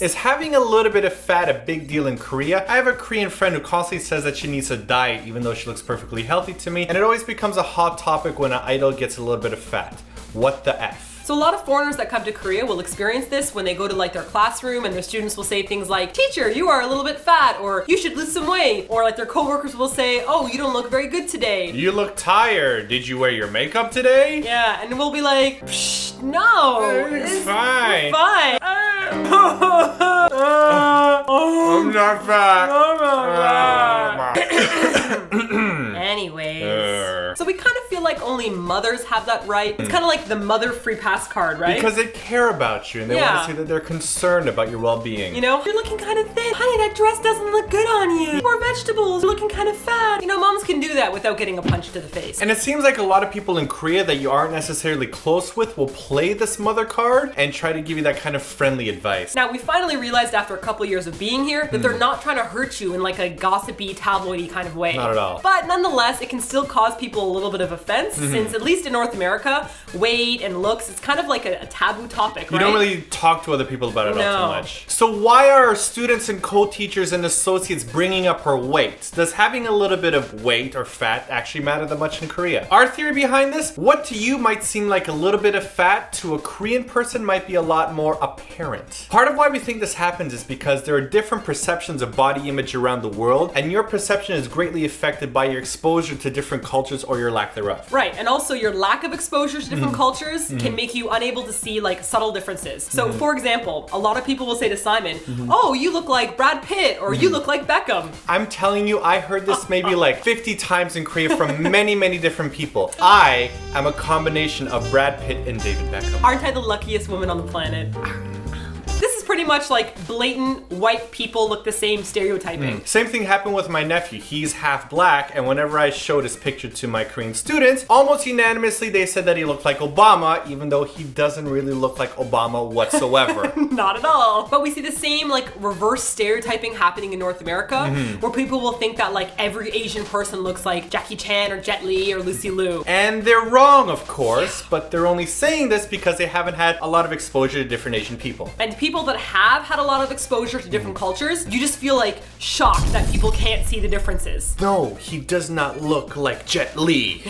Is having a little bit of fat a big deal in Korea? I have a Korean friend who constantly says that she needs to diet even though she looks perfectly healthy to me, and it always becomes a hot topic when an idol gets a little bit of fat. What the F? So a lot of foreigners that come to Korea will experience this when they go to like their classroom and their students will say things like, teacher, you are a little bit fat, or you should lose some weight, or like their coworkers will say, oh, you don't look very good today. You look tired. Did you wear your makeup today? Yeah, and we'll be like, psh, no, it's fine. Fine. I'm not fat. Anyways, so we kind of feel like only mothers have that right. It's kind of like the mother free pass card, right? Because they care about you and they want to say that they're concerned about your well-being. You know, you're looking kind of thin. Honey, that dress doesn't look good on you. More vegetables. You're looking kind of fat. You know, moms can do that without getting a punch to the face. And it seems like a lot of people in Korea that you aren't necessarily close with will play this mother card and try to give you that kind of friendly advice. Now, we finally realized after a couple years of being here that they're not trying to hurt you in like a gossipy, tabloidy kind of way. Not at all. But nonetheless, it can still cause people a little bit of offense since, at least in North America, weight and looks, it's kind of like a taboo topic, right? You don't really talk to other people about it all too much. So why are our students and co-teachers and associates bringing up her weight? Does having a little bit of weight or fat actually matter that much in Korea? Our theory behind this, what to you might seem like a little bit of fat, to a Korean person might be a lot more apparent. Part of why we think this happens is because there are different perceptions of body image around the world, and your perception is greatly affected by your exposure to different cultures or your lack thereof. Right, and also your lack of exposure to different cultures can make you unable to see like subtle differences. So for example, a lot of people will say to Simon, oh, you look like Brad Pitt, or you look like Beckham. I'm telling you, I heard this maybe like 50 times in Korea from many, many different people. I am a combination of Brad Pitt and David Beckham. Aren't I the luckiest woman on the planet? This is pretty much like blatant white people look the same stereotyping. Same thing happened with my nephew. He's half black, and whenever I showed his picture to my Korean students, almost unanimously they said that he looked like Obama, even though he doesn't really look like Obama whatsoever. Not at all. But we see the same like reverse stereotyping happening in North America, where people will think that like every Asian person looks like Jackie Chan or Jet Li or Lucy Liu. And they're wrong, of course, but they're only saying this because they haven't had a lot of exposure to different Asian people. And people that have had a lot of exposure to different cultures, you just feel like shocked that people can't see the differences. No, he does not look like Jet Li.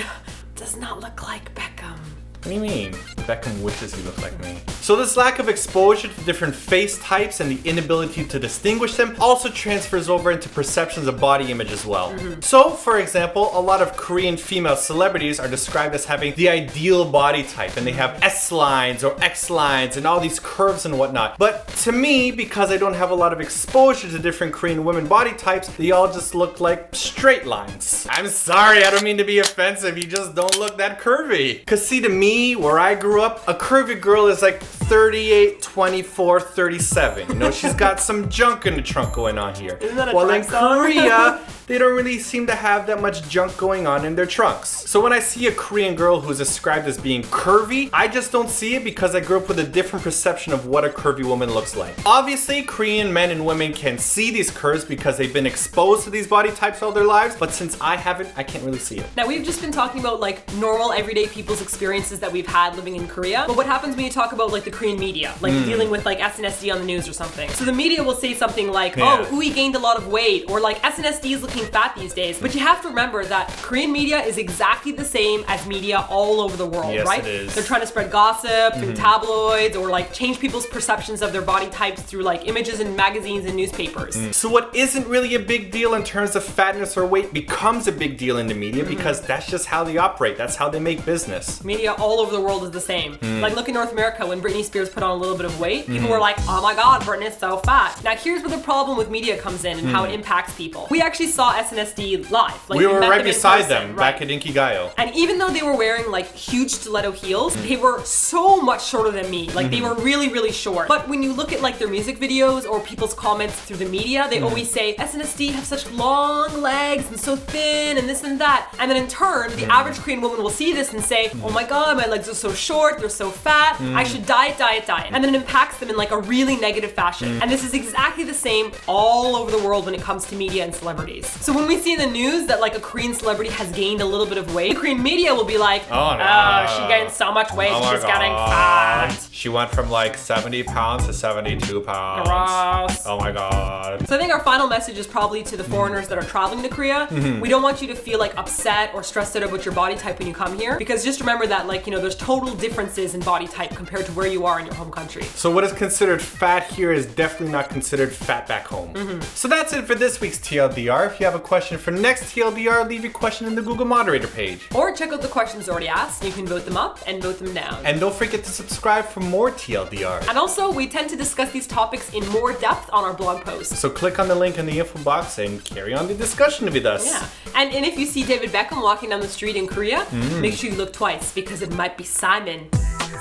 Does not look like Beckham. What do you mean? Beckham wishes he looked like me. So this lack of exposure to different face types and the inability to distinguish them also transfers over into perceptions of body image as well. So, for example, a lot of Korean female celebrities are described as having the ideal body type, and they have S lines or X lines and all these curves and whatnot. But to me, because I don't have a lot of exposure to different Korean women body types, they all just look like straight lines. I'm sorry, I don't mean to be offensive, you just don't look that curvy. Cause see, to me, where I grew up, a curvy girl is like 38, 24, 37. You know, she's got some junk in the trunk going on here. Isn't that a Well, in drag song? Korea, they don't really seem to have that much junk going on in their trunks. So when I see a Korean girl who's described as being curvy, I just don't see it because I grew up with a different perception of what a curvy woman looks like. Obviously, Korean men and women can see these curves because they've been exposed to these body types all their lives, but since I haven't, I can't really see it. Now, we've just been talking about like normal everyday people's experiences that we've had living in Korea, but what happens when you talk about like the Korean media, like dealing with like SNSD on the news or something? So the media will say something like, oh, Ui gained a lot of weight, or like SNSD is looking fat these days. But you have to remember that Korean media is exactly the same as media all over the world, Yes, right? it is. They're trying to spread gossip through tabloids, or like change people's perceptions of their body types through like images in magazines and newspapers. So what isn't really a big deal in terms of fatness or weight becomes a big deal in the media because that's just how they operate. That's how they make business. Media all over the world is the same. Like look in North America, when Britney Spears put on a little bit of weight, people were like, oh my god, Britney's so fat. Now here's where the problem with media comes in and how it impacts people. We actually saw SNSD live. Like, we were met right them in beside person, them back at Inkigayo. And even though they were wearing like huge stiletto heels, they were so much shorter than me. Like they were really, really short. But when you look at like their music videos or people's comments through the media, they always say SNSD have such long legs and so thin and this and that. And then in turn, the average Korean woman will see this and say, oh my god, my legs are so short, they're so fat, I should diet, diet, diet. And then it impacts them in like a really negative fashion. And this is exactly the same all over the world when it comes to media and celebrities. So when we see in the news that like a Korean celebrity has gained a little bit of weight, the Korean media will be like, oh no, she gained so much weight, oh she's getting fat. She went from like 70 pounds to 72 pounds. Gross. Oh my god. So I think our final message is probably to the foreigners that are traveling to Korea. We don't want you to feel like upset or stressed out about your body type when you come here, because just remember that like, you know, there's total differences in body type compared to where you are in your home country. So what is considered fat here is definitely not considered fat back home. So that's it for this week's TLDR. If you have a question for next TLDR, leave your question in the Google moderator page. Or check out the questions already asked. You can vote them up and vote them down. And don't forget to subscribe for more TLDR. And also, we tend to discuss these topics in more depth on our blog posts. So click on the link in the info box and carry on the discussion with us. Yeah. And if you see David Beckham walking down the street in Korea, make sure you look twice, because it might be Simon.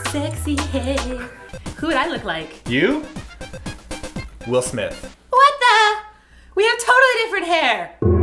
Sexy hair. Who would I look like? You? Will Smith. What the? We have totally different hair.